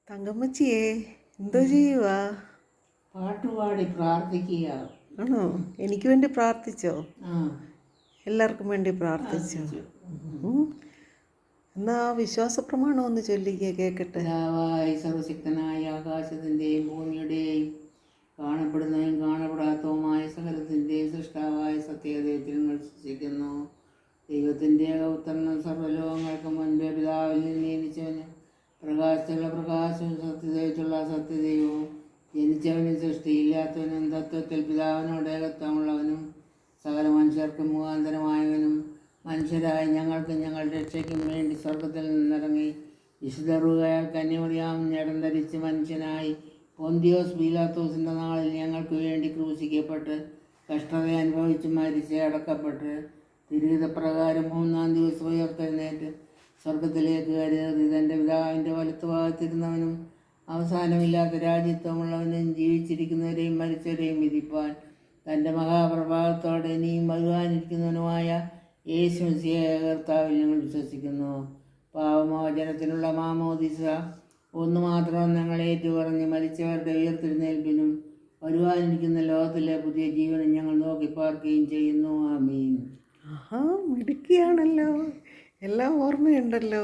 തങ്കമ്മച്ചിയേ, എന്തോ ചെയ്യുവാ? പാട്ടുപാടി പ്രാർത്ഥിക്കുക. ആണോ? എനിക്ക് വേണ്ടി പ്രാർത്ഥിച്ചോ? ആ, എല്ലാവർക്കും വേണ്ടി പ്രാർത്ഥിച്ചോ? ഉം. എന്നാ വിശ്വാസ പ്രമാണം ഒന്ന് ചൊല്ലിക്കേ, കേൾക്കട്ടെ. പിതാവായ സർവശക്തനായ ആകാശത്തിൻ്റെയും ഭൂമിയുടെയും കാണപ്പെടുന്നതും കാണപ്പെടാത്തതുമായ സകലത്തിൻ്റെയും സൃഷ്ടാവായ സത്യദൈവത്തിൽ വിശ്വസിക്കുന്നു. ദൈവത്തിൻ്റെ ഏകപുത്രനും സർവ്വലോകങ്ങൾക്ക് മുൻപേ പിതാവിൽ നിന്ന് ജനിച്ചവനും പ്രകാശത്തുള്ള പ്രകാശവും സത്യദൈവത്തുള്ള സത്യദൈവവും ജനിച്ചവനും സൃഷ്ടിയില്ലാത്തവനും തത്വത്തിൽ പിതാവിനോട് ഏകത്വമുള്ളവനും സകല മനുഷ്യർക്കും മുഖാന്തരമായവനും മനുഷ്യരായ ഞങ്ങൾക്കും ഞങ്ങളുടെ രക്ഷയ്ക്കും വേണ്ടി സ്വർഗത്തിൽ നിന്നിറങ്ങി വിശുദ്ധറുകയാൽ കന്യമറിയാം നേടം ധരിച്ച് മനുഷ്യനായി പൊന്തിയോസ് പീലാത്തോസിൻ്റെ നാളിൽ ഞങ്ങൾക്ക് വേണ്ടി ക്രൂശിക്കപ്പെട്ട് കഷ്ടത അനുഭവിച്ച് മരിച്ച് അടക്കപ്പെട്ട് തിരുഹിതപ്രകാരം 3-ാം ദിവസം ഉയർത്തെഴുന്നേറ്റ് സ്വർഗത്തിലേക്ക് കയറി തൻ്റെ പിതാവിൻ്റെ വലത്തുഭാഗത്തിരുന്നവനും അവസാനമില്ലാത്ത രാജ്യത്വമുള്ളവനും ജീവിച്ചിരിക്കുന്നവരെയും മരിച്ചവരെയും വിധിപ്പാൻ തൻ്റെ മഹാപ്രഭാവത്തോടെ ഇനിയും വരുവാനിരിക്കുന്നവനുമായ യേശു മിശിഹായ കർത്താവിൽ ഞങ്ങൾ വിശ്വസിക്കുന്നു. പാപമോചനത്തിനുള്ള മാമോദിസ ഒന്ന് മാത്രം ഞങ്ങൾ ഏറ്റുപറഞ്ഞ് മരിച്ചവരുടെ ഉയർത്തെഴുന്നേൽപ്പിനും വരുവാനിരിക്കുന്ന ലോകത്തിലെ പുതിയ ജീവനും ഞങ്ങൾ നോക്കി പാർക്കുകയും ചെയ്യുന്നു. ആമീൻ. ആഹാ, മിടുക്കിയാണല്ലോ, എല്ലാം ഓർമ്മയുണ്ടല്ലോ.